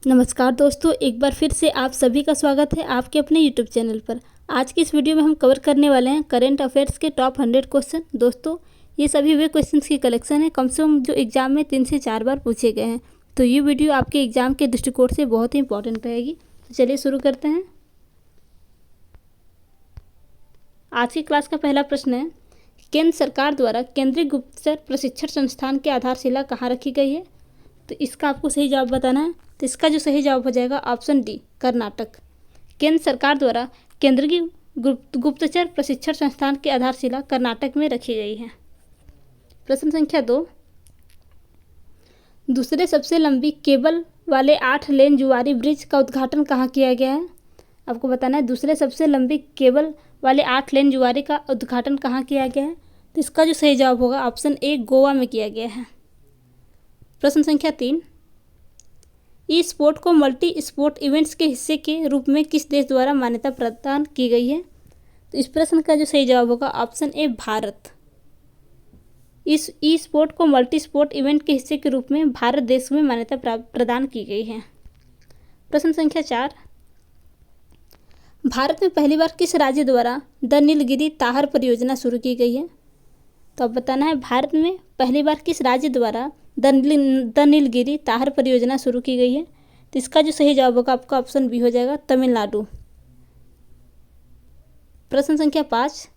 नमस्कार दोस्तों, एक बार फिर से आप सभी का स्वागत है आपके अपने यूट्यूब चैनल पर। आज की इस वीडियो में हम कवर करने वाले हैं करंट अफेयर्स के टॉप 100 क्वेश्चन। दोस्तों, ये सभी वे क्वेश्चंस की कलेक्शन है कम से कम जो एग्जाम में 3 से 4 बार पूछे गए हैं। तो ये वीडियो आपके एग्जाम के दृष्टिकोण से बहुत ही इंपॉर्टेंट रहेगी। तो चलिए शुरू करते हैं। आज की क्लास का पहला प्रश्न है, केंद्र सरकार द्वारा केंद्रीय गुप्तचर प्रशिक्षण संस्थान की आधारशिला कहाँ रखी गई है? तो इसका आपको सही जवाब बताना है। तो इसका जो सही जवाब हो जाएगा ऑप्शन डी, कर्नाटक। केंद्र सरकार द्वारा केंद्रीय गुप्तचर प्रशिक्षण संस्थान की आधारशिला कर्नाटक में रखी गई है। प्रश्न संख्या 2, दूसरे सबसे लंबी केबल वाले 8 लेन जुआरी ब्रिज का उद्घाटन कहाँ किया गया है? आपको बताना है दूसरे सबसे लंबी केबल वाले 8 लेन जुआरी का उद्घाटन कहाँ किया गया है? तो इसका जो सही जवाब होगा ऑप्शन ए, गोवा में किया गया है। प्रश्न संख्या 3, ई स्पोर्ट को मल्टी स्पोर्ट इवेंट्स के हिस्से के रूप में किस देश द्वारा मान्यता प्रदान की गई है? तो इस प्रश्न का जो सही जवाब होगा ऑप्शन ए, भारत। इस ई स्पोर्ट को मल्टी स्पोर्ट इवेंट के हिस्से के रूप में भारत देश में मान्यता प्रदान की गई है। प्रश्न संख्या 4, भारत में पहली बार किस राज्य द्वारा द नीलगिरी ताहर परियोजना शुरू की गई है? तो अब बताना है भारत में पहली बार किस राज्य द्वारा द नीलगिरी ताहर परियोजना शुरू की गई है? तो इसका जो सही जवाब होगा आपका ऑप्शन बी हो जाएगा, तमिलनाडु। प्रश्न संख्या 5,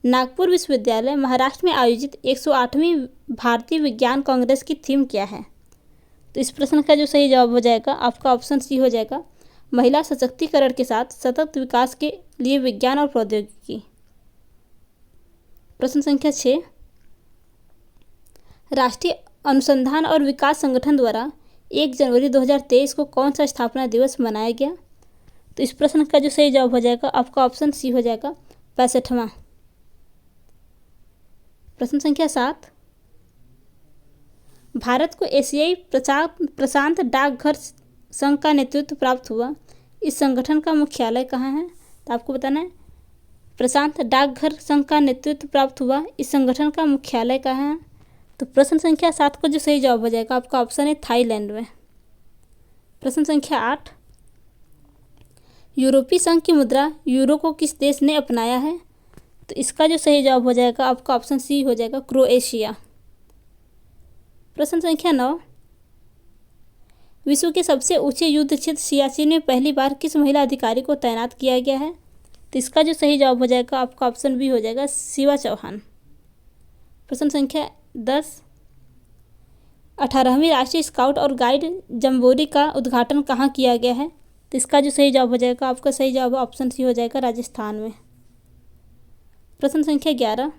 नागपुर विश्वविद्यालय महाराष्ट्र में आयोजित 108वीं भारतीय विज्ञान कांग्रेस की थीम क्या है? तो इस प्रश्न का जो सही जवाब हो जाएगा आपका ऑप्शन सी हो जाएगा, महिला सशक्तिकरण के साथ सतत विकास के लिए विज्ञान और प्रौद्योगिकी। प्रश्न संख्या 6, राष्ट्रीय अनुसंधान और विकास संगठन द्वारा 1 जनवरी 2023 को कौन सा स्थापना दिवस मनाया गया? तो इस प्रश्न का जो सही जवाब हो जाएगा आपका ऑप्शन सी हो जाएगा, 65वां। प्रश्न संख्या 7, भारत को एशियाई प्रशांत डाकघर संघ का नेतृत्व प्राप्त हुआ, इस संगठन का मुख्यालय कहाँ है? तो आपको बताना है प्रशांत डाकघर संघ का नेतृत्व प्राप्त हुआ, इस संगठन का मुख्यालय कहाँ है? तो प्रश्न संख्या 7 को जो सही जवाब हो जाएगा आपका ऑप्शन है, थाईलैंड में। प्रश्न संख्या 8, यूरोपीय संघ की मुद्रा यूरो को किस देश ने अपनाया है? तो इसका जो सही जवाब हो जाएगा आपका ऑप्शन सी हो जाएगा, क्रोएशिया। प्रश्न संख्या 9, विश्व के सबसे ऊंचे युद्ध क्षेत्र सियाचिन में पहली बार किस महिला अधिकारी को तैनात किया गया है? तो इसका जो सही जवाब हो जाएगा आपका ऑप्शन बी हो जाएगा, शिवा चौहान। प्रश्न संख्या 10, 18वीं राष्ट्रीय स्काउट और गाइड जम्बोरी का उद्घाटन कहाँ किया गया है? तो इसका जो सही जवाब हो जाएगा आपका सही जवाब ऑप्शन सी हो जाएगा, राजस्थान में। प्रश्न संख्या 11,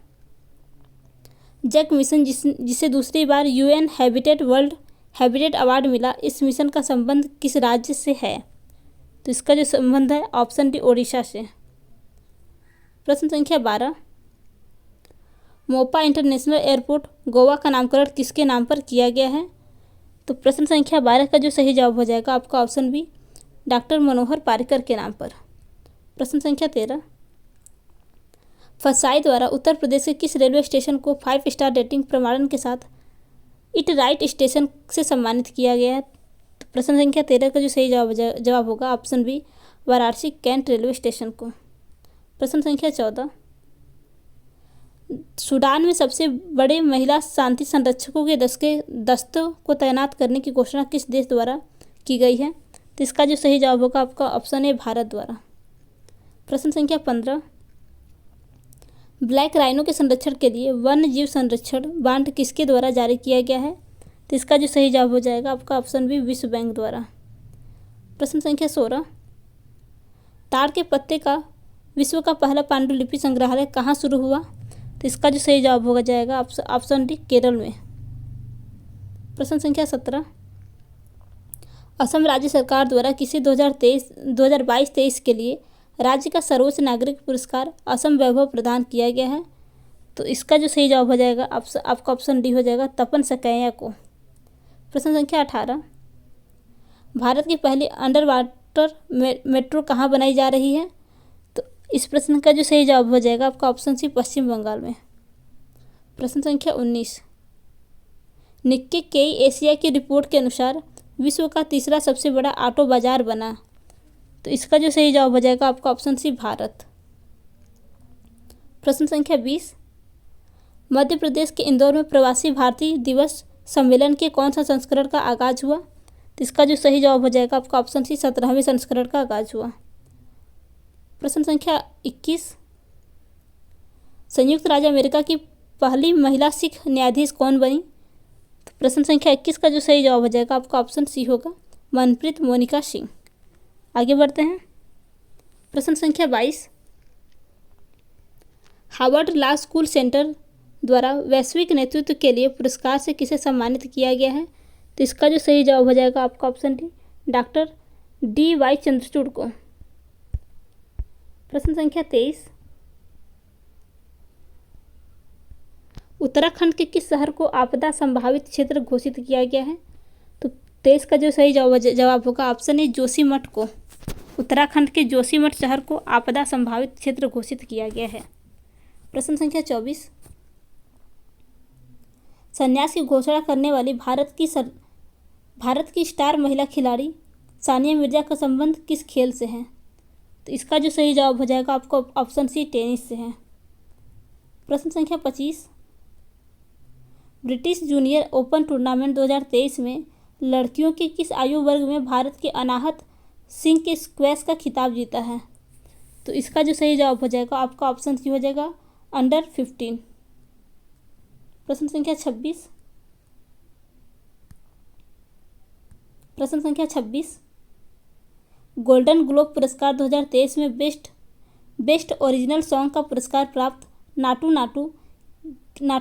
जग मिशन जिसे दूसरी बार UN वर्ल्ड हैबिटेट अवार्ड मिला, इस मिशन का संबंध किस राज्य से है? तो इसका जो संबंध है ऑप्शन डी, ओडिशा से। प्रश्न संख्या 12, मोपा इंटरनेशनल एयरपोर्ट गोवा का नामकरण किसके नाम पर किया गया है? तो प्रश्न संख्या 12 का जो सही जवाब हो जाएगा आपका ऑप्शन बी, डॉक्टर मनोहर पारिकर के नाम पर। प्रश्न संख्या 13, फसाई द्वारा उत्तर प्रदेश के किस रेलवे स्टेशन को 5 स्टार रेटिंग प्रमाणन के साथ इट राइट स्टेशन से सम्मानित किया गया है? तो प्रश्न संख्या 13 का जो सही जवाब होगा option B, Varanasi cantt railway station को। प्रश्न संख्या 14, सूडान में सबसे बड़े महिला शांति संरक्षकों के दस्तों को तैनात करने की घोषणा किस देश द्वारा की गई है? तो इसका जो सही जवाब होगा आपका ऑप्शन है, भारत द्वारा। प्रश्न संख्या 15, ब्लैक राइनो के संरक्षण के लिए वन्य जीव संरक्षण बांड किसके द्वारा जारी किया गया है? तो इसका जो सही जवाब हो जाएगा आपका ऑप्शन बी, विश्व बैंक द्वारा। प्रश्न संख्या 16, ताड़ के पत्ते का विश्व का पहला पांडुलिपि संग्रहालय कहाँ शुरू हुआ? तो इसका जो सही जवाब होगा जाएगा ऑप्शन डी, केरल में। प्रश्न संख्या 17, असम राज्य सरकार द्वारा किसे 2022-23 के लिए राज्य का सर्वोच्च नागरिक पुरस्कार असम वैभव प्रदान किया गया है? तो इसका जो सही जवाब हो जाएगा आपका ऑप्शन डी हो जाएगा, तपन सकैया को। प्रश्न संख्या 18, भारत की पहली अंडर वाटर मेट्रो कहाँ बनाई जा रही है? तो इस प्रश्न का जो सही जवाब हो जाएगा आपका ऑप्शन सी, पश्चिम बंगाल में। प्रश्न संख्या 19, निक्के केई एशिया की रिपोर्ट के अनुसार विश्व का तीसरा सबसे बड़ा ऑटो बाजार बना? तो इसका जो सही जवाब हो जाएगा आपका ऑप्शन सी भारत। प्रश्न संख्या 20, मध्य प्रदेश के इंदौर में प्रवासी भारतीय दिवस सम्मेलन के कौन सा संस्करण का आगाज हुआ? तो इसका जो सही जवाब हो जाएगा आपका ऑप्शन सी 17वें संस्करण का आगाज हुआ। प्रश्न संख्या 21, संयुक्त राज्य अमेरिका की पहली महिला सिख न्यायाधीश कौन बनी? तो प्रश्न संख्या 21 का जो सही जवाब हो जाएगा आपका ऑप्शन सी होगा मनप्रीत मोनिका सिंह। आगे बढ़ते हैं। प्रश्न संख्या 22, हार्वर्ड लॉ स्कूल सेंटर द्वारा वैश्विक नेतृत्व के लिए पुरस्कार से किसे सम्मानित किया गया है? तो इसका जो सही जवाब हो जाएगा आपका option D doctor DY Chandrachud को। प्रश्न संख्या 23, उत्तराखंड के किस शहर को आपदा संभावित क्षेत्र घोषित किया गया है? तो 23 का जो सही जवाब होगा ऑप्शन ए जोशीमठ को। उत्तराखंड के जोशीमठ शहर को आपदा संभावित क्षेत्र घोषित किया गया है। प्रश्न संख्या 24, संन्यास की घोषणा करने वाली भारत की स्टार महिला खिलाड़ी सानिया मिर्जा का संबंध किस खेल से है? तो इसका जो सही जवाब हो जाएगा आपको ऑप्शन सी टेनिस से है। प्रश्न संख्या 25, ब्रिटिश जूनियर ओपन टूर्नामेंट 2023 में लड़कियों के किस आयु वर्ग में भारत के अनाहत सिंह के स्क्वैश का खिताब जीता है? तो इसका जो सही जवाब हो जाएगा आपका ऑप्शन सी हो जाएगा अंडर 15। प्रश्न संख्या 26, गोल्डन ग्लोब पुरस्कार 2023 में बेस्ट ओरिजिनल सॉन्ग का पुरस्कार प्राप्त नाटू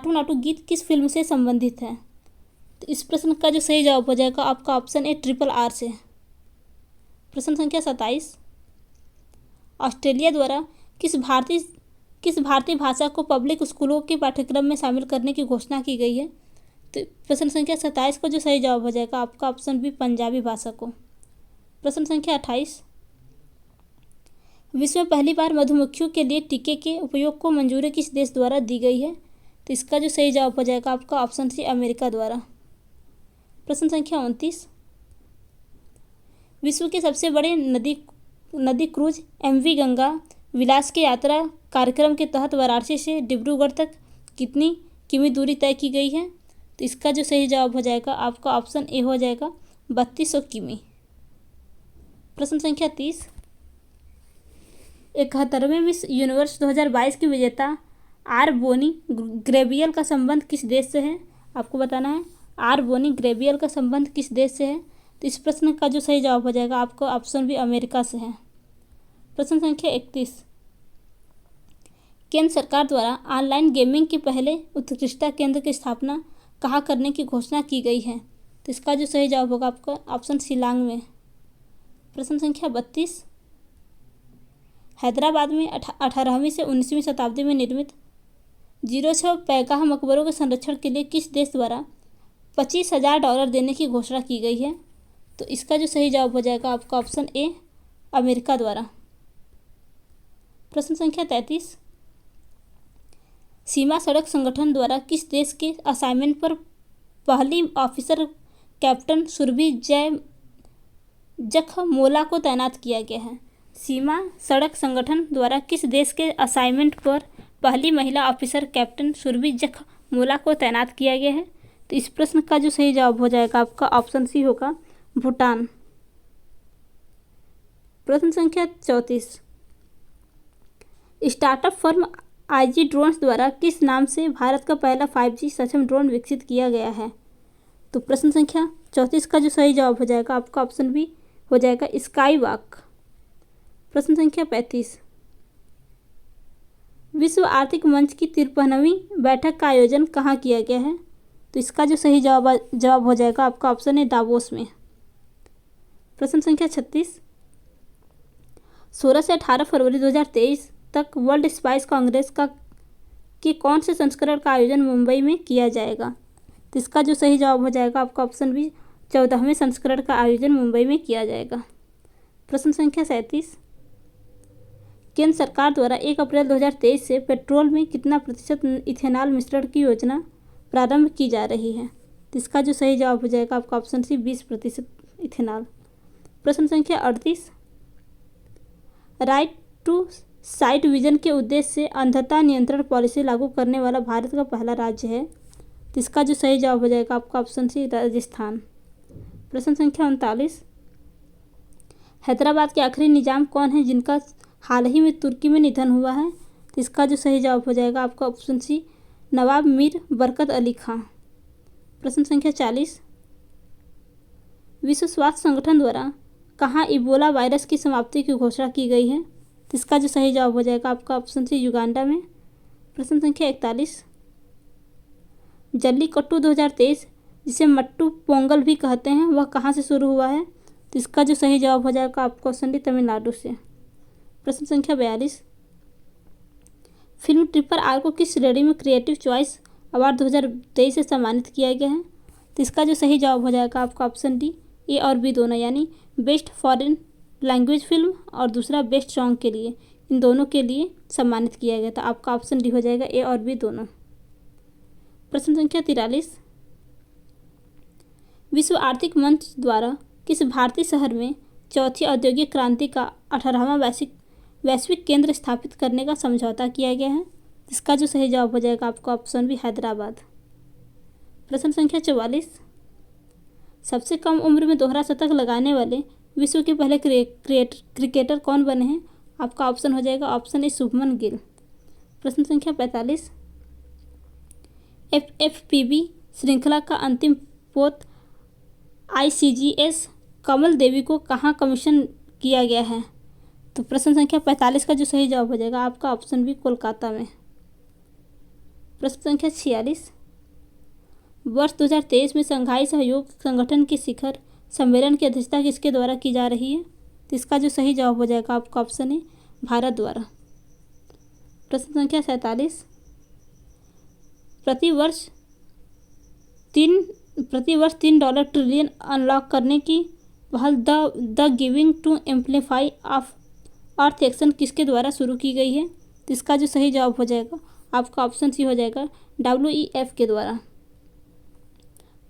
नाटू गीत किस फिल्म से संबंधित है? तो इस प्रश्न का जो सही जवाब हो जाएगा आपका ऑप्शन ए RRR से। प्रश्न संख्या 27, ऑस्ट्रेलिया द्वारा किस भारतीय भाषा को पब्लिक स्कूलों के पाठ्यक्रम में शामिल करने की घोषणा की गई है? तो प्रश्न संख्या 27 को जो सही जवाब हो जाएगा आपका ऑप्शन बी पंजाबी भाषा को। प्रश्न संख्या 28, विश्व में पहली बार मधुमक्खियों के लिए टीके के उपयोग को मंजूरी किस देश द्वारा दी गई है? तो इसका जो सही जवाब हो जाएगा आपका ऑप्शन सी अमेरिका द्वारा। प्रश्न संख्या 29, विश्व के सबसे बड़े नदी क्रूज MV गंगा विलास की यात्रा कार्यक्रम के तहत वाराणसी से डिब्रूगढ़ तक कितनी किमी दूरी तय की गई है? तो इसका जो सही जवाब हो जाएगा आपका ऑप्शन ए हो जाएगा 3200 किमी। प्रश्न संख्या 30, 71वें मिस यूनिवर्स 2022 की विजेता आर बोनी ग्रेबियल का संबंध किस देश से है? आपको बताना है आर बोनी ग्रेबियल का संबंध किस देश से है। तो इस प्रश्न का जो सही जवाब हो जाएगा आपको ऑप्शन बी अमेरिका से है। प्रश्न संख्या 31, केंद्र सरकार द्वारा ऑनलाइन गेमिंग के पहले उत्कृष्टता केंद्र की स्थापना कहाँ करने की घोषणा की गई है? तो इसका जो सही जवाब होगा आपका ऑप्शन शिलांग में। प्रश्न संख्या 32, हैदराबाद में 18वीं से 19वीं शताब्दी में निर्मित 06 पैगाह मकबरों के संरक्षण के लिए किस देश द्वारा $25,000 देने की घोषणा की गई है? तो इसका जो सही जवाब हो जाएगा आपका ऑप्शन ए अमेरिका द्वारा। प्रश्न संख्या 33, सीमा सड़क संगठन द्वारा किस देश के असाइनमेंट पर पहली ऑफिसर कैप्टन सुरभि जखमोला को तैनात किया गया है? सीमा सड़क संगठन द्वारा किस देश के असाइनमेंट पर पहली महिला ऑफिसर कैप्टन सुरभि जखमोला को तैनात किया गया है? तो इस प्रश्न का जो सही जवाब हो जाएगा आपका ऑप्शन सी होगा भूटान। प्रश्न संख्या 34, स्टार्टअप फर्म IG ड्रोन्स द्वारा किस नाम से भारत का पहला 5G सक्षम ड्रोन विकसित किया गया है? तो प्रश्न संख्या 34 का जो सही जवाब हो जाएगा आपका ऑप्शन बी हो जाएगा स्काई वॉक। प्रश्न संख्या 35, विश्व आर्थिक मंच की 53वीं बैठक का आयोजन कहाँ किया गया है? तो इसका जो सही जवाब हो जाएगा आपका ऑप्शन है दावोस में। प्रश्न संख्या 36, 16 से 18 फरवरी 2023 तक वर्ल्ड स्पाइस कांग्रेस के कौन से संस्करण का आयोजन मुंबई में किया जाएगा? तो इसका जो सही जवाब हो जाएगा आपका ऑप्शन बी 14वें संस्करण का आयोजन मुंबई में किया जाएगा। प्रश्न संख्या 37, केंद्र सरकार द्वारा 1 अप्रैल 2023 से पेट्रोल में कितना प्रतिशत इथेनॉल मिश्रण की योजना प्रारंभ की जा रही है? तो इसका जो सही जवाब हो जाएगा आपका ऑप्शन सी 20% इथेनॉल। प्रश्न संख्या 38, राइट टू साइट विजन के उद्देश्य से अंधता नियंत्रण पॉलिसी लागू करने वाला भारत का पहला राज्य है। इसका जो सही जवाब हो जाएगा आपका ऑप्शन सी राजस्थान। प्रश्न संख्या 39, हैदराबाद के आखिरी निजाम कौन है जिनका हाल ही में तुर्की में निधन हुआ है? तो इसका जो सही जवाब हो जाएगा आपका ऑप्शन सी नवाब मीर बरकत अली खां। प्रश्न संख्या 40, विश्व स्वास्थ्य संगठन द्वारा कहाँ इबोला वायरस की समाप्ति की घोषणा की गई है? तो इसका जो सही जवाब हो जाएगा आपका ऑप्शन सी युगांडा में। प्रश्न संख्या 41, जल्लीकट्टू 2023 जिसे मट्टू पोंगल भी कहते हैं वह कहाँ से शुरू हुआ है? तो इसका जो सही जवाब हो जाएगा आपका ऑप्शन डी तमिलनाडु से। प्रश्न संख्या 42, फिल्म ट्रिपल आर को किस श्रेणी में क्रिएटिव चॉइस अवार्ड 2023 से सम्मानित किया गया है? तो इसका जो सही जवाब हो जाएगा आपका ऑप्शन डी ए और बी दोनों, यानी बेस्ट फॉरेन लैंग्वेज फिल्म और दूसरा बेस्ट सॉन्ग के लिए, इन दोनों के लिए सम्मानित किया गया था। आपका ऑप्शन डी हो जाएगा ए और बी दोनों। प्रश्न संख्या 43, विश्व आर्थिक मंच द्वारा किस भारतीय शहर में चौथी औद्योगिक क्रांति का 18वां वैश्विक केंद्र स्थापित करने का समझौता किया गया है? इसका जो सही जवाब हो जाएगा आपका ऑप्शन बी हैदराबाद। प्रश्न संख्या 44, सबसे कम उम्र में दोहरा शतक लगाने वाले विश्व के पहले क्रिकेटर कौन बने हैं? आपका ऑप्शन हो जाएगा ऑप्शन ए शुभमन गिल। प्रश्न संख्या 45, FFPB श्रृंखला का अंतिम पोत ICGS कमल देवी को कहाँ कमीशन किया गया है? तो प्रश्न संख्या 45 का जो सही जवाब हो जाएगा आपका ऑप्शन बी कोलकाता में। प्रश्न संख्या 46, वर्ष 2023 में शंघाई सहयोग संगठन के शिखर सम्मेलन की अध्यक्षता किसके द्वारा की जा रही है? तो इसका जो सही जवाब हो जाएगा आपका ऑप्शन है भारत द्वारा। प्रश्न संख्या 47, प्रतिवर्ष $3 ट्रिलियन अनलॉक करने की पहल the giving to amplify of earth action किसके द्वारा शुरू की गई है? तो इसका जो सही जवाब हो जाएगा आपका ऑप्शन सी हो जाएगा WEF के द्वारा।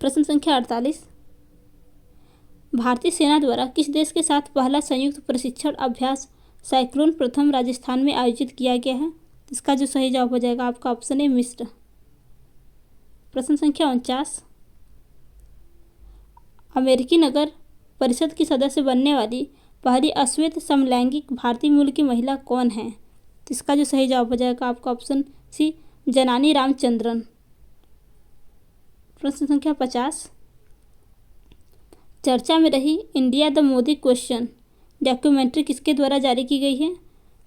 प्रश्न संख्या 48, भारतीय सेना द्वारा किस देश के साथ पहला संयुक्त प्रशिक्षण अभ्यास साइक्लोन प्रथम राजस्थान में आयोजित किया गया है? इसका जो सही जवाब हो जाएगा आपका ऑप्शन है मिस्र। प्रश्न संख्या 49, अमेरिकी नगर परिषद की सदस्य बनने वाली पहली अश्वेत समलैंगिक भारतीय मूल की महिला कौन है? तो इसका जो सही जवाब हो जाएगा आपका ऑप्शन सी जनानी रामचंद्रन। प्रश्न संख्या 50, चर्चा में रही India the Modi question documentary किसके द्वारा जारी की गई है?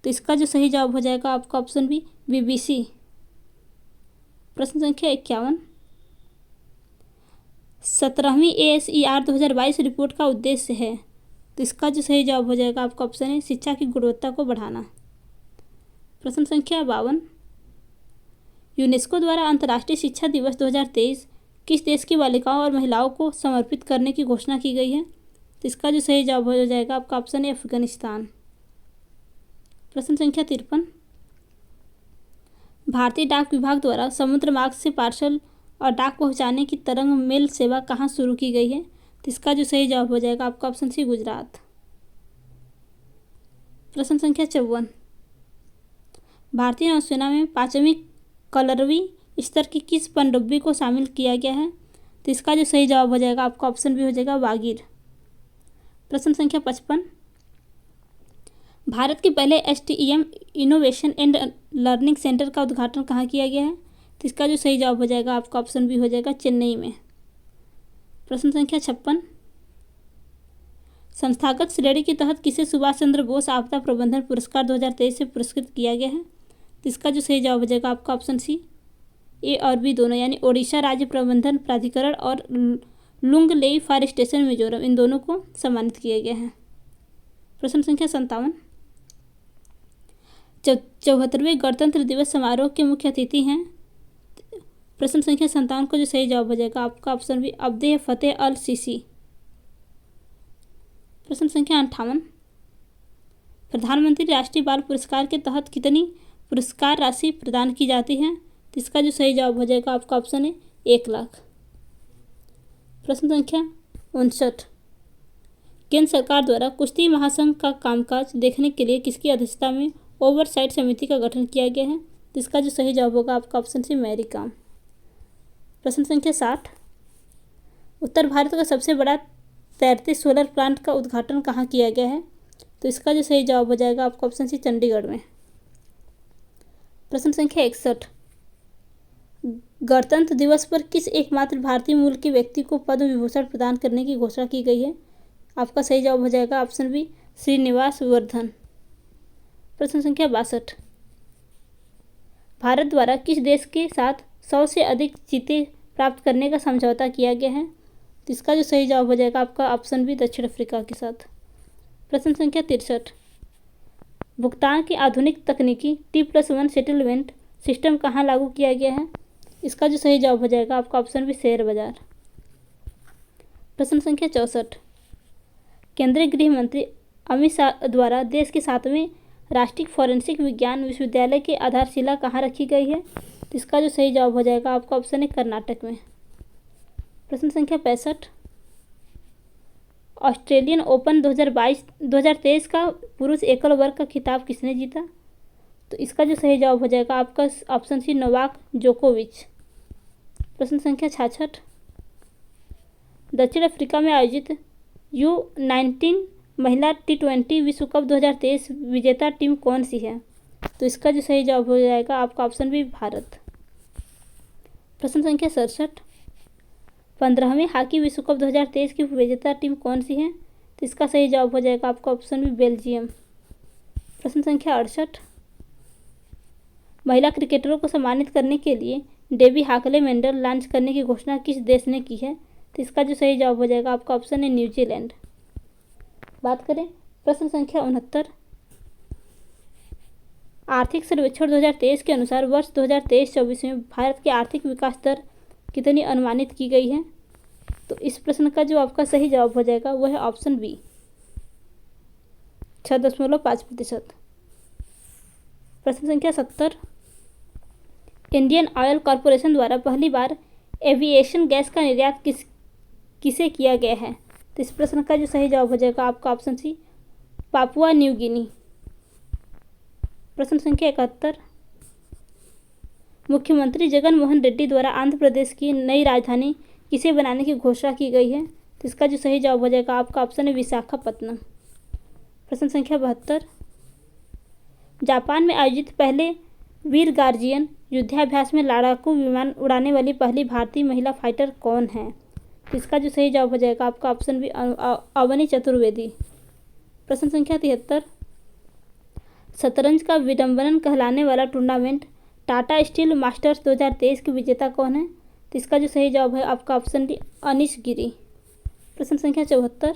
तो इसका जो सही जवाब हो जाएगा आपका ऑप्शन बी BBC। प्रश्न संख्या 51, 17वीं ASER 2022 रिपोर्ट का उद्देश्य है? तो इसका जो सही जवाब हो जाएगा आपका ऑप्शन है शिक्षा की गुणवत्ता को बढ़ाना। प्रश्न संख्या 52, यूनेस्को द्वारा अंतर्राष्ट्रीय शिक्षा दिवस 2023 किस देश की बालिकाओं और महिलाओं को समर्पित करने की घोषणा की गई है? तो इसका जो सही जवाब हो जाएगा आपका ऑप्शन है अफगानिस्तान। प्रश्न संख्या 53, भारतीय डाक विभाग द्वारा समुद्र मार्ग से पार्सल और डाक पहुंचाने की तरंग मेल सेवा कहाँ शुरू की गई है? तो इसका जो सही जवाब हो जाएगा आपका ऑप्शन सी गुजरात। प्रश्न संख्या 54, भारतीय नौसेना में 5वीं कलरवी स्तर की किस पनडुब्बी को शामिल किया गया है? तो इसका जो सही जवाब हो जाएगा आपका ऑप्शन बी हो जाएगा वागीर। प्रश्न संख्या 55, भारत के पहले STEM innovation and learning centre का उद्घाटन कहाँ किया गया है? तो इसका जो सही जवाब हो जाएगा आपका ऑप्शन बी हो जाएगा चेन्नई में। प्रश्न संख्या 56, संस्थागत श्रेणी के तहत किसे सुभाष चंद्र बोस आपदा प्रबंधन पुरस्कार 2023 से पुरस्कृत किया गया है? तो इसका जो सही जवाब हो जाएगा आपका ऑप्शन सी ए और बी दोनों, यानी ओडिशा राज्य प्रबंधन प्राधिकरण और लुंगलेई फॉरेस्टेशन मिजोरम, इन दोनों को सम्मानित किया गया है। प्रश्न संख्या 57, 74वें गणतंत्र दिवस समारोह के मुख्य अतिथि हैं? प्रश्न संख्या 57 को जो सही जवाब हो जाएगा आपका ऑप्शन बी अब्दे फतेह अल सीसी। प्रश्न संख्या 58, प्रधानमंत्री राष्ट्रीय बाल पुरस्कार के तहत कितनी पुरस्कार राशि प्रदान की जाती है? तो इसका जो सही जवाब हो जाएगा आपका ऑप्शन है 1 लाख। प्रश्न संख्या 59, केंद्र सरकार द्वारा कुश्ती महासंघ का कामकाज देखने के लिए किसकी अध्यक्षता में ओवरसाइट समिति का गठन किया गया है? तो इसका जो सही जवाब होगा आपका ऑप्शन सी मैरी कॉम। प्रश्न संख्या 60, उत्तर भारत का सबसे बड़ा तैरते सोलर प्लांट का उद्घाटन कहाँ किया गया है? तो इसका जो सही जवाब हो जाएगा आपका ऑप्शन सी चंडीगढ़ में। प्रश्न संख्या 61, गणतंत्र दिवस पर किस एकमात्र भारतीय मूल के व्यक्ति को पद्म विभूषण प्रदान करने की घोषणा की गई है? आपका सही जवाब हो जाएगा ऑप्शन बी श्रीनिवास वर्धन। प्रश्न संख्या 62, भारत द्वारा किस देश के साथ 100 से अधिक चीते प्राप्त करने का समझौता किया गया है? तो इसका जो सही जवाब हो जाएगा आपका ऑप्शन बी दक्षिण अफ्रीका के साथ। प्रश्न संख्या 63, भुगतान की आधुनिक तकनीकी T+1 सेटलमेंट सिस्टम कहाँ लागू किया गया है? इसका जो सही जवाब हो जाएगा आपका ऑप्शन बी शेयर बाजार। प्रश्न संख्या 64, केंद्रीय गृह मंत्री अमित शाह द्वारा देश के 7वें राष्ट्रीय फॉरेंसिक विज्ञान विश्वविद्यालय की आधारशिला कहाँ रखी गई है? तो इसका जो सही जवाब हो जाएगा आपका ऑप्शन है कर्नाटक में। प्रश्न संख्या 65, ऑस्ट्रेलियन ओपन 2023 का पुरुष एकल वर्ग का खिताब किसने जीता? तो इसका जो सही जवाब हो जाएगा आपका ऑप्शन सी नोवाक जोकोविच। प्रश्न संख्या 66, दक्षिण अफ्रीका में आयोजित U19 महिला T20 विश्व कप 2023 विजेता टीम कौन सी है? तो इसका जो सही जवाब हो जाएगा आपका ऑप्शन बी भारत। प्रश्न संख्या 67, 15वें हॉकी विश्व कप 2023 की विजेता टीम कौन सी है? तो इसका सही जवाब हो जाएगा आपका ऑप्शन बी बेल्जियम। प्रश्न संख्या 68, महिला क्रिकेटरों को सम्मानित करने के लिए डेबी हाकले मेडल लॉन्च करने की घोषणा किस देश ने की है? तो इसका जो सही जवाब हो जाएगा आपका ऑप्शन है न्यूजीलैंड। बात करें प्रश्न संख्या 69, आर्थिक सर्वेक्षण 2023 के अनुसार वर्ष 2023-24 में भारत की आर्थिक विकास दर कितनी अनुमानित की गई है? तो इस प्रश्न का जो आपका सही जवाब हो जाएगा वह है ऑप्शन बी 6.5%। प्रश्न संख्या 70, इंडियन ऑयल कॉरपोरेशन द्वारा पहली बार एविएशन गैस का निर्यात किसे किया गया है? तो इस प्रश्न का जो सही जवाब हो जाएगा आपका option C Papua New Guinea. प्रश्न संख्या 71, मुख्यमंत्री जगन मोहन रेड्डी द्वारा आंध्र प्रदेश की नई राजधानी किसे बनाने की घोषणा की गई है? तो इसका जो सही जवाब हो जाएगा आपका ऑप्शन है विशाखापत्तनम। प्रश्न संख्या 72, जापान में आयोजित पहले वीर गार्जियन युद्धाभ्यास में लड़ाकू विमान उड़ाने वाली पहली भारतीय महिला फाइटर कौन है? तो इसका जो सही जवाब हो जाएगा आपका ऑप्शन बी अवनी चतुर्वेदी। प्रश्न संख्या 73, शतरंज का विडंबन कहलाने वाला टूर्नामेंट टाटा स्टील मास्टर्स 2023 की विजेता कौन है? तो इसका जो सही जवाब है आपका ऑप्शन डी अनिश गिरी। प्रश्न संख्या 74,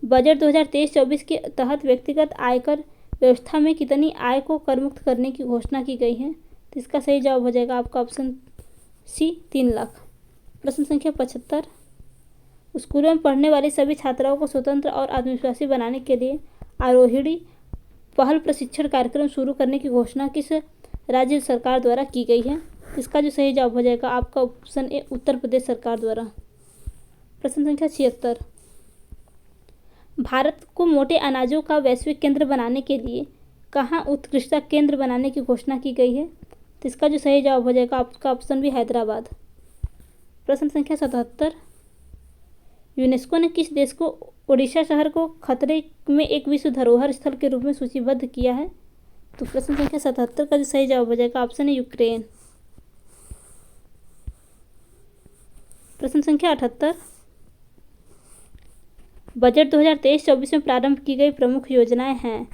बजट 2023-24 के तहत व्यक्तिगत आयकर व्यवस्था में कितनी आय को करमुक्त करने की घोषणा की गई है? तो इसका सही जवाब हो जाएगा आपका ऑप्शन सी 3 लाख। प्रश्न संख्या 75, स्कूलों में पढ़ने वाली सभी छात्राओं को स्वतंत्र और आत्मविश्वासी बनाने के लिए आरोहिणी पहल प्रशिक्षण कार्यक्रम शुरू करने की घोषणा किस राज्य सरकार द्वारा की गई है? इसका जो सही जवाब हो जाएगा आपका ऑप्शन ए उत्तर प्रदेश सरकार द्वारा। प्रश्न संख्या 76, भारत को मोटे अनाजों का वैश्विक केंद्र बनाने के लिए कहाँ उत्कृष्टता केंद्र बनाने की घोषणा की गई है? तो इसका जो सही जवाब हो जाएगा आपका ऑप्शन भी हैदराबाद। प्रश्न संख्या 77, यूनेस्को ने किस देश को ओडिशा शहर को खतरे में एक विश्व धरोहर स्थल के रूप में सूचीबद्ध किया है? तो प्रश्न संख्या 77 का जो सही जवाब हो जाएगा ऑप्शन है यूक्रेन। प्रश्न संख्या 78, बजट 2023-24 में प्रारंभ की गई प्रमुख योजनाएं हैं।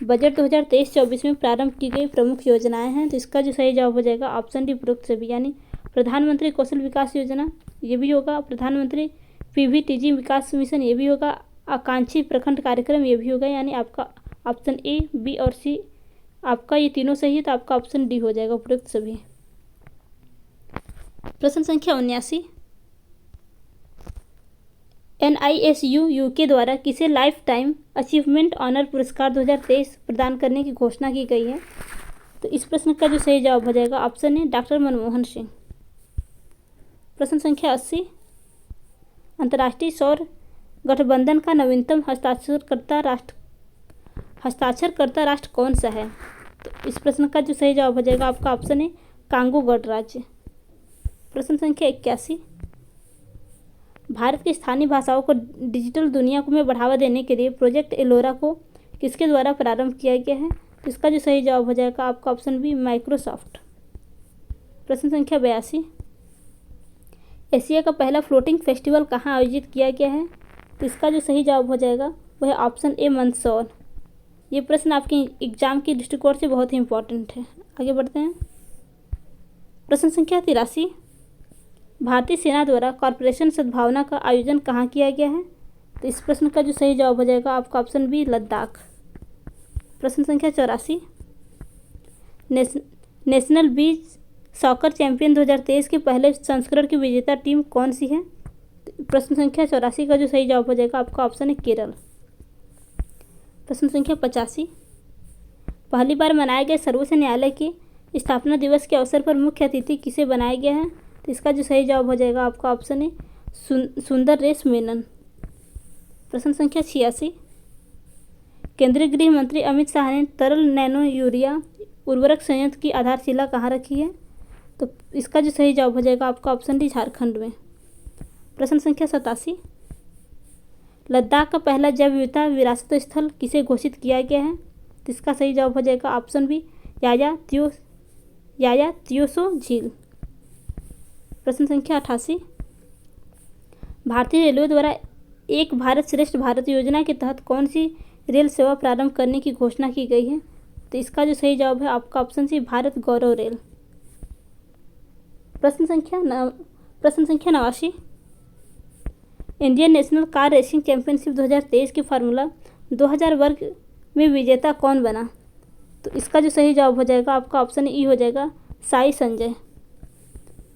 बजट 2023-24 में प्रारंभ की गई प्रमुख योजनाएं हैं। तो इसका जो सही जवाब हो जाएगा ऑप्शन डी उपरोक्त सभी, यानी प्रधानमंत्री कौशल विकास योजना ये भी होगा, प्रधानमंत्री PVTG विकास मिशन ये भी होगा, आकांक्षी प्रखंड कार्यक्रम ये भी होगा, यानी आपका ऑप्शन ए बी और सी आपका ये तीनों सही है। तो आपका ऑप्शन डी हो जाएगा उपरोक्त सभी। प्रश्न संख्या 79, NISU UK द्वारा किसे लाइफ टाइम अचीवमेंट ऑनर पुरस्कार 2023 प्रदान करने की घोषणा की गई है? तो इस प्रश्न का जो सही जवाब हो जाएगा ऑप्शन है डॉक्टर मनमोहन सिंह। प्रश्न संख्या 80, अंतर्राष्ट्रीय सौर गठबंधन का नवीनतम हस्ताक्षरकर्ता राष्ट्र कौन सा है? तो इस प्रश्न का जो सही जवाब हो जाएगा आपका ऑप्शन है कांगो गणराज्य। प्रश्न संख्या 81, भारत की स्थानीय भाषाओं को डिजिटल दुनिया में बढ़ावा देने के लिए प्रोजेक्ट एलोरा को किसके द्वारा प्रारंभ किया गया है? तो इसका जो सही जवाब हो जाएगा आपका ऑप्शन बी माइक्रोसॉफ्ट। प्रश्न संख्या 82, एशिया का पहला फ्लोटिंग फेस्टिवल कहाँ आयोजित किया गया है? तो इसका जो सही जवाब हो जाएगा वह है ऑप्शन ए मंदसौर। ये प्रश्न आपके एग्जाम की दृष्टिकोण से बहुत ही इंपॉर्टेंट है। आगे बढ़ते हैं। प्रश्न संख्या 83, भारतीय सेना द्वारा कॉर्पोरेशन सद्भावना का आयोजन कहाँ किया गया है? तो इस प्रश्न का जो सही जवाब हो जाएगा आपका ऑप्शन बी लद्दाख। प्रश्न संख्या 84, नेशनल बीच सॉकर चैंपियन 2023 के पहले संस्करण की विजेता टीम कौन सी है? प्रश्न संख्या 84 का जो सही जवाब हो जाएगा आपका ऑप्शन है केरल। प्रश्न संख्या 85, पहली बार मनाए गए सर्वोच्च न्यायालय के स्थापना दिवस के अवसर पर मुख्य अतिथि किसे बनाया गया है? तो इसका जो सही जवाब हो जाएगा आपका ऑप्शन है सुंदररेश मेनन। प्रश्न संख्या 86, केंद्रीय गृह मंत्री अमित शाह ने तरल नैनो यूरिया उर्वरक संयंत्र की आधारशिला कहाँ रखी है? तो इसका जो सही जवाब हो जाएगा आपका ऑप्शन डी झारखंड में। प्रश्न संख्या 87, लद्दाख का पहला जैव विविधता विरासत स्थल किसे घोषित किया गया है? तो इसका सही जवाब हो जाएगा ऑप्शन बी याया त्योसो झील। प्रश्न संख्या 88, भारतीय रेलवे द्वारा एक भारत श्रेष्ठ भारत योजना के तहत कौन सी रेल सेवा प्रारंभ करने की घोषणा की गई है? तो इसका जो सही जवाब है आपका ऑप्शन सी भारत गौरव रेल। प्रश्न संख्या 89, Indian national car racing championship 2023 के फार्मूला 2000 वर्ग में विजेता कौन बना? तो इसका जो सही जवाब हो जाएगा आपका ऑप्शन ई हो जाएगा साई संजय।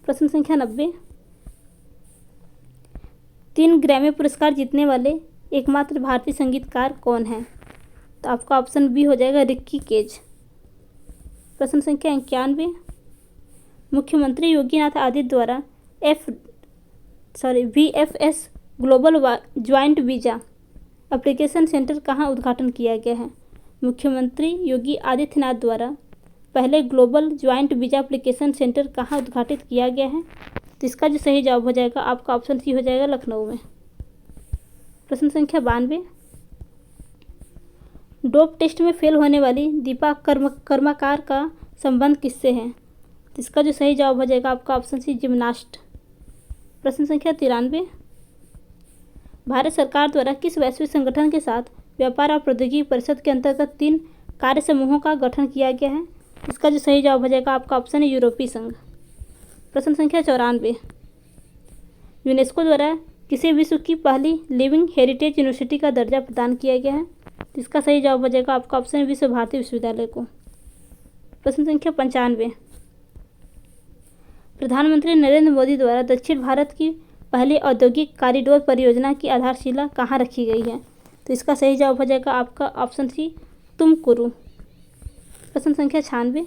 प्रश्न संख्या 90, 3 ग्रैमी पुरस्कार जीतने वाले एकमात्र भारतीय संगीतकार कौन है? तो आपका ऑप्शन बी हो जाएगा रिक्की केज। प्रश्न संख्या 91, मुख्यमंत्री योगीनाथ आदित्य द्वारा VFS global joint visa application centre कहाँ उद्घाटन किया गया है? मुख्यमंत्री योगी आदित्यनाथ द्वारा पहले global joint visa application centre कहाँ उद्घाटित किया गया है? तो इसका जो सही जवाब हो जाएगा आपका ऑप्शन सी हो जाएगा लखनऊ में। प्रश्न संख्या 92, डोप टेस्ट में फेल होने वाली दीपा कर्माकार का संबंध किससे है? तो इसका जो सही जवाब हो जाएगा आपका ऑप्शन सी जिम्नास्ट। प्रश्न संख्या 93, भारत सरकार द्वारा किस वैश्विक संगठन के साथ व्यापार और प्रौद्योगिकी परिषद के अंतर्गत 3 कार्य समूहों का गठन किया गया है? इसका जो सही जवाब हो जाएगा आपका ऑप्शन है यूरोपीय संघ। प्रश्न संख्या 94, यूनेस्को द्वारा किसे विश्व की पहली लिविंग हेरिटेज यूनिवर्सिटी का दर्जा प्रदान किया गया है? इसका सही जवाब हो जाएगा आपका ऑप्शन विश्व भारती विश्वविद्यालय को। प्रश्न संख्या 95, प्रधानमंत्री नरेंद्र मोदी द्वारा दक्षिण भारत की पहली औद्योगिक कॉरिडोर परियोजना की आधारशिला कहाँ रखी गई है? तो इसका सही जवाब हो जाएगा आपका ऑप्शन सी तुमकुरू। प्रश्न संख्या 96,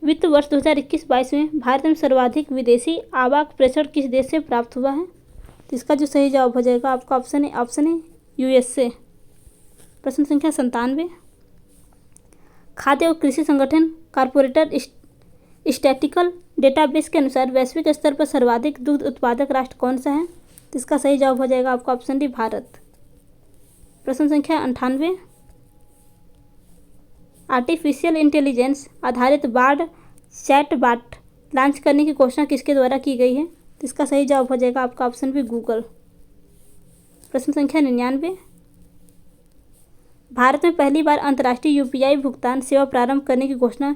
वित्त वर्ष 2021-22 में भारत में सर्वाधिक विदेशी आवास प्रेषण किस देश से प्राप्त हुआ है? तो इसका जो सही जवाब हो जाएगा आपका ऑप्शन है USA। प्रश्न संख्या 97, खाद्य और कृषि संगठन कॉर्पोरेटर स्टैटिकल डेटाबेस के अनुसार वैश्विक स्तर पर सर्वाधिक दुग्ध उत्पादक राष्ट्र कौन सा है? तो इसका सही जवाब हो जाएगा आपका ऑप्शन डी भारत। प्रश्न संख्या 98, आर्टिफिशियल इंटेलिजेंस आधारित बार्ड चैटबॉट लॉन्च करने की घोषणा किसके द्वारा की गई है? तो इसका सही जवाब हो जाएगा आपका ऑप्शन बी गूगल। प्रश्न संख्या 99, भारत में पहली बार अंतर्राष्ट्रीय UPI भुगतान सेवा प्रारंभ करने की घोषणा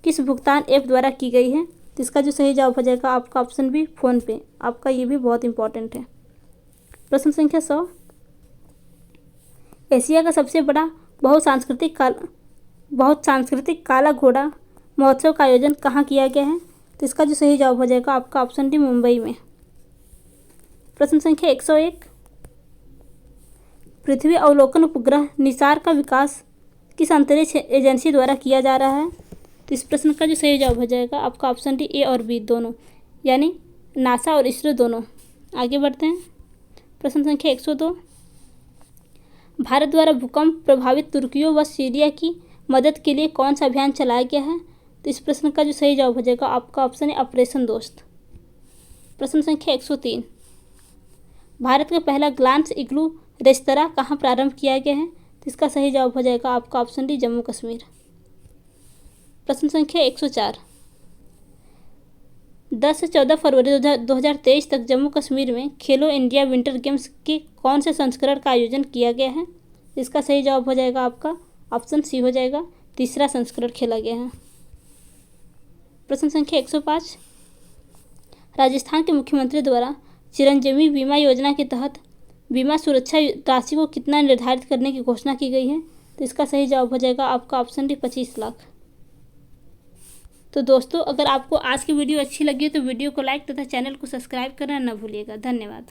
किस भुगतान ऐप द्वारा की गई है? तो इसका जो सही जवाब हो जाएगा आपका ऑप्शन बी फ़ोन पे। आपका ये भी बहुत इंपॉर्टेंट है। प्रश्न संख्या 100, एशिया का सबसे बड़ा बहुत सांस्कृतिक काला घोड़ा महोत्सव का आयोजन कहाँ किया गया है? तो इसका जो सही जवाब हो जाएगा आपका ऑप्शन डी मुंबई में। प्रश्न संख्या 101, पृथ्वी अवलोकन उपग्रह निसार का विकास किस अंतरिक्ष एजेंसी द्वारा किया जा रहा है? तो इस प्रश्न का जो सही जवाब हो जाएगा आपका ऑप्शन डी A और B दोनों, यानी नासा और इसरो दोनों। आगे बढ़ते हैं। प्रश्न संख्या 102, भारत द्वारा भूकंप प्रभावित तुर्कियों व सीरिया की मदद के लिए कौन सा अभियान चलाया गया है? तो इस प्रश्न का जो सही जवाब हो जाएगा आपका ऑप्शन है ऑपरेशन दोस्त। प्रश्न संख्या 103, भारत का पहला ग्लांस इग्लू रेस्तरां कहाँ प्रारंभ किया गया है? तो इसका सही जवाब हो जाएगा आपका ऑप्शन डी जम्मू कश्मीर। प्रश्न संख्या 104, 10 से 14 फरवरी 2023 तक जम्मू कश्मीर में खेलो इंडिया विंटर गेम्स के कौन से संस्करण का आयोजन किया गया है? इसका सही जवाब हो जाएगा आपका ऑप्शन सी हो जाएगा, तीसरा संस्करण खेला गया है। प्रश्न संख्या 105, राजस्थान के मुख्यमंत्री द्वारा चिरंजीवी बीमा योजना के तहत बीमा सुरक्षा राशि को कितना निर्धारित करने की घोषणा की गई है? तो इसका सही जवाब हो जाएगा आपका ऑप्शन डी 25 लाख। तो दोस्तों, अगर आपको आज की वीडियो अच्छी लगी तो वीडियो को लाइक तथा चैनल को सब्सक्राइब करना न भूलिएगा। धन्यवाद।